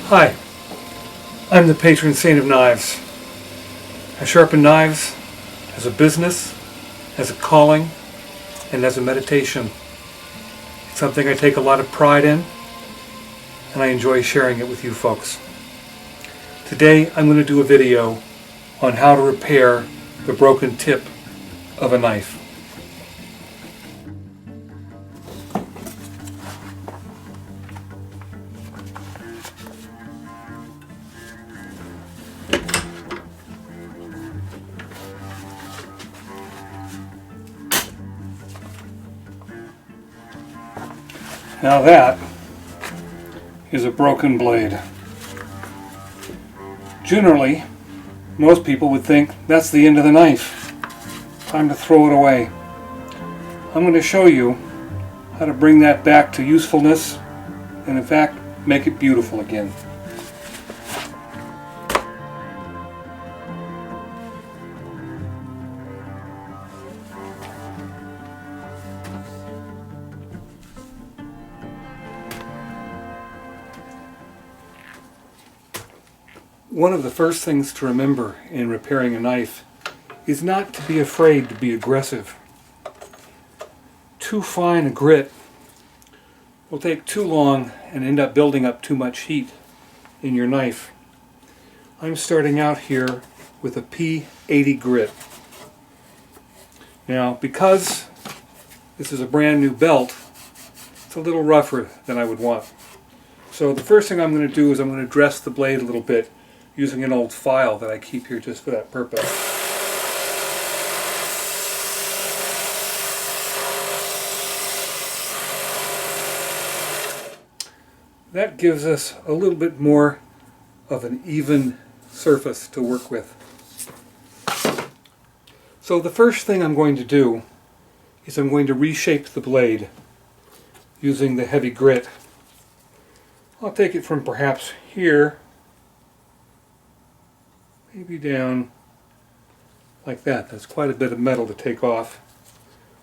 Hi, I'm the patron saint of knives. I sharpen knives as a business, as a calling, and as a meditation. It's something I take a lot of pride in, and I enjoy sharing it with you folks. Today I'm going to do a video on how to repair the broken tip of a knife. Now that is a broken blade. Generally, most people would think that's the end of the knife. Time to throw it away. I'm going to show you how to bring that back to usefulness and in fact make it beautiful again. One of the first things to remember in repairing a knife is not to be afraid to be aggressive. Too fine a grit will take too long and end up building up too much heat in your knife. I'm starting out here with a P80 grit. Now, because this is a brand new belt, it's a little rougher than I would want. So the first thing I'm going to do is I'm going to dress the blade a little bit using an old file that I keep here just for that purpose. That gives us a little bit more of an even surface to work with. So the first thing I'm going to do is I'm going to reshape the blade using the heavy grit. I'll take it from perhaps here, maybe down like that. That's quite a bit of metal to take off,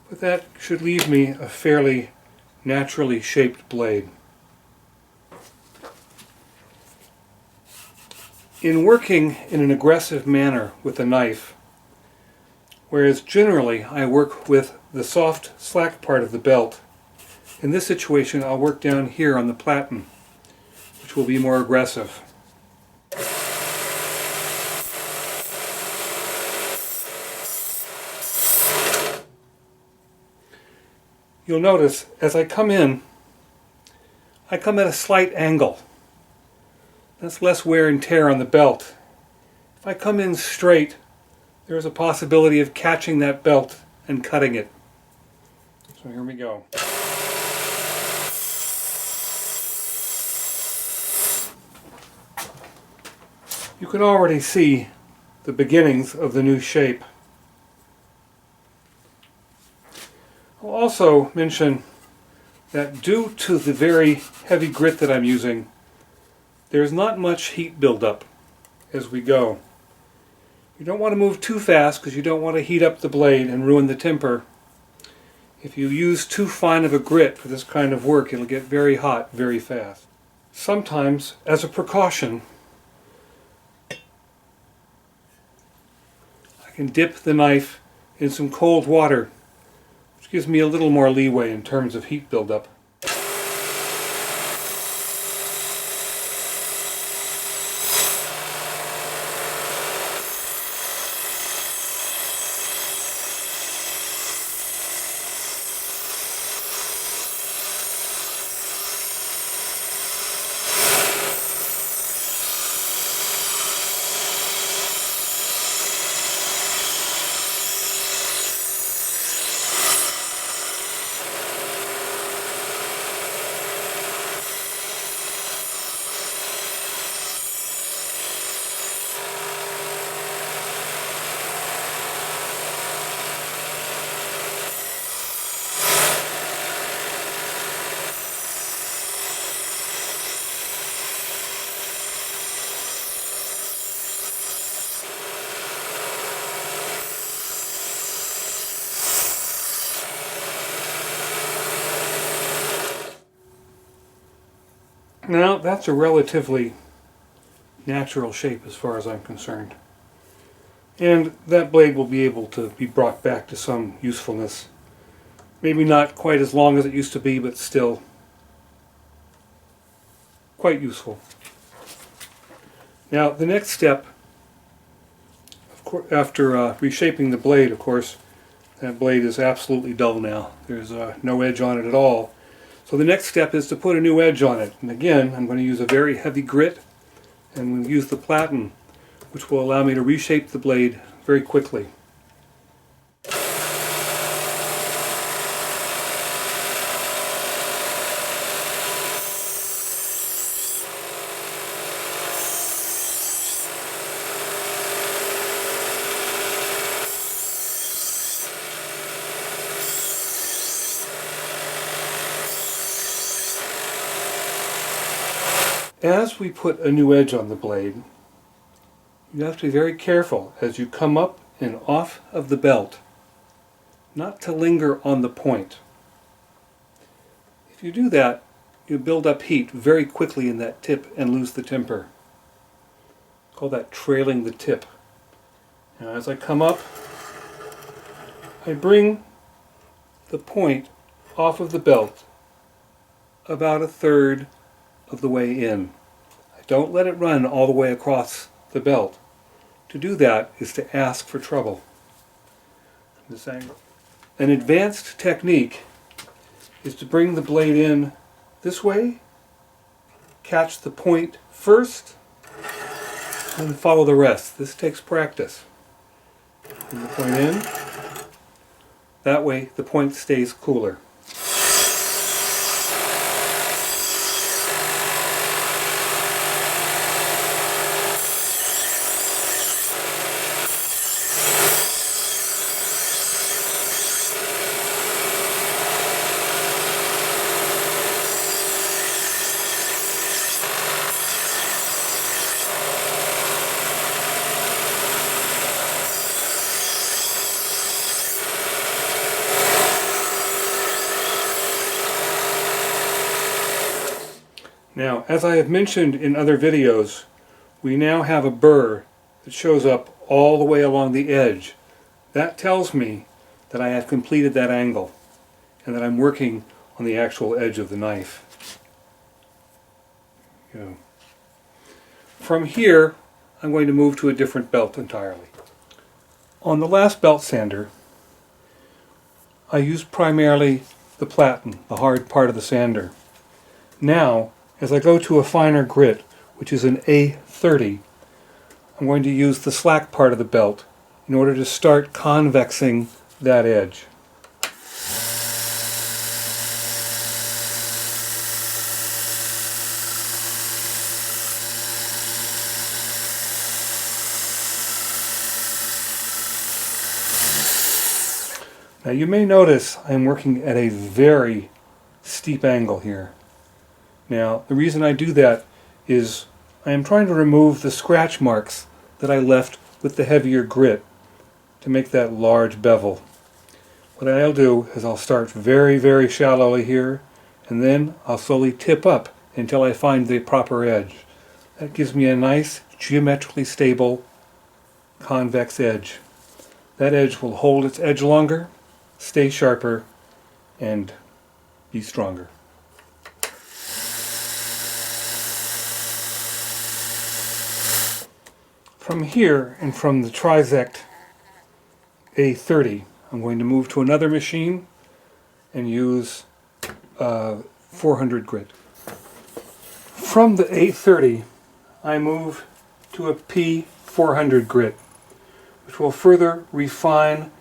but that should leave me a fairly naturally shaped blade. In working in an aggressive manner with a knife, whereas generally I work with the soft slack part of the belt, in this situation I'll work down here on the platen, which will be more aggressive. You'll notice as I come in, I come at a slight angle. That's less wear and tear on the belt. If I come in straight, there's a possibility of catching that belt and cutting it. So here we go. You can already see the beginnings of the new shape. I'll also mention that due to the very heavy grit that I'm using, there's not much heat buildup as we go. You don't want to move too fast because you don't want to heat up the blade and ruin the temper. If you use too fine of a grit for this kind of work, it'll get very hot very fast. Sometimes, as a precaution, I can dip the knife in some cold water, which gives me a little more leeway in terms of heat buildup. Now, that's a relatively natural shape as far as I'm concerned. And that blade will be able to be brought back to some usefulness. Maybe not quite as long as it used to be, but still quite useful. Now the next step, of course, after reshaping the blade, of course, that blade is absolutely dull now. There's no edge on it at all. So the next step is to put a new edge on it. And again, I'm going to use a very heavy grit, and we'll use the Patron, which will allow me to reshape the blade very quickly. As we put a new edge on the blade, you have to be very careful as you come up and off of the belt, not to linger on the point. If you do that, you build up heat very quickly in that tip and lose the temper. Call that trailing the tip. Now as I come up, I bring the point off of the belt about a third of the way in. I don't let it run all the way across the belt. To do that is to ask for trouble. This angle. An advanced technique is to bring the blade in this way, catch the point first, and follow the rest. This takes practice. Bring the point in. That way the point stays cooler. Now, as I have mentioned in other videos, we now have a burr that shows up all the way along the edge. That tells me that I have completed that angle and that I'm working on the actual edge of the knife. From here, I'm going to move to a different belt entirely. On the last belt sander, I used primarily the Patron, the hard part of the sander. Now, as I go to a finer grit, which is an A30, I'm going to use the slack part of the belt in order to start convexing that edge. Now you may notice I'm working at a very steep angle here. Now, the reason I do that is I am trying to remove the scratch marks that I left with the heavier grit to make that large bevel. What I'll do is I'll start very, very shallowly here, and then I'll slowly tip up until I find the proper edge. That gives me a nice, geometrically stable, convex edge. That edge will hold its edge longer, stay sharper, and be stronger. From here, and from the trizact A30, I'm going to move to another machine and use 400 grit. From the A30, I move to a P400 grit, which will further refine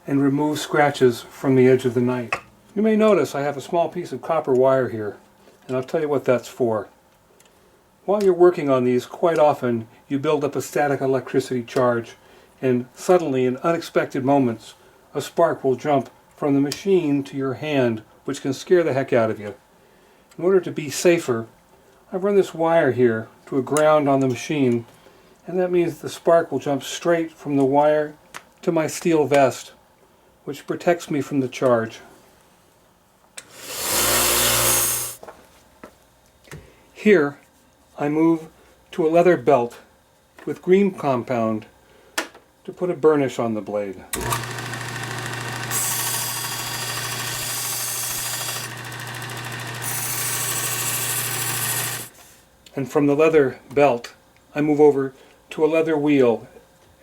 and remove scratches from the edge of the knife. You may notice I have a small piece of copper wire here, and I'll tell you what that's for. While you're working on these, quite often you build up a static electricity charge, and suddenly, in unexpected moments, a spark will jump from the machine to your hand, which can scare the heck out of you. In order to be safer, I run this wire here to a ground on the machine, and that means the spark will jump straight from the wire to my steel vest, which protects me from the charge. Here, I move to a leather belt with green compound to put a burnish on the blade. And from the leather belt, I move over to a leather wheel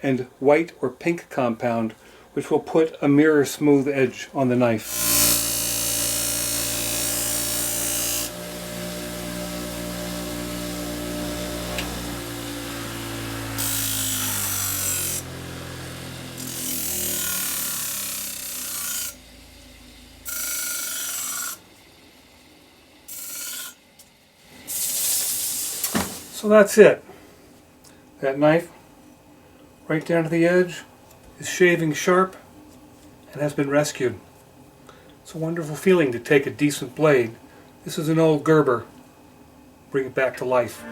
and white or pink compound, which will put a mirror smooth edge on the knife. So that's it. That knife, right down to the edge, is shaving sharp and has been rescued. It's a wonderful feeling to take a decent blade. This is an old Gerber. Bring it back to life.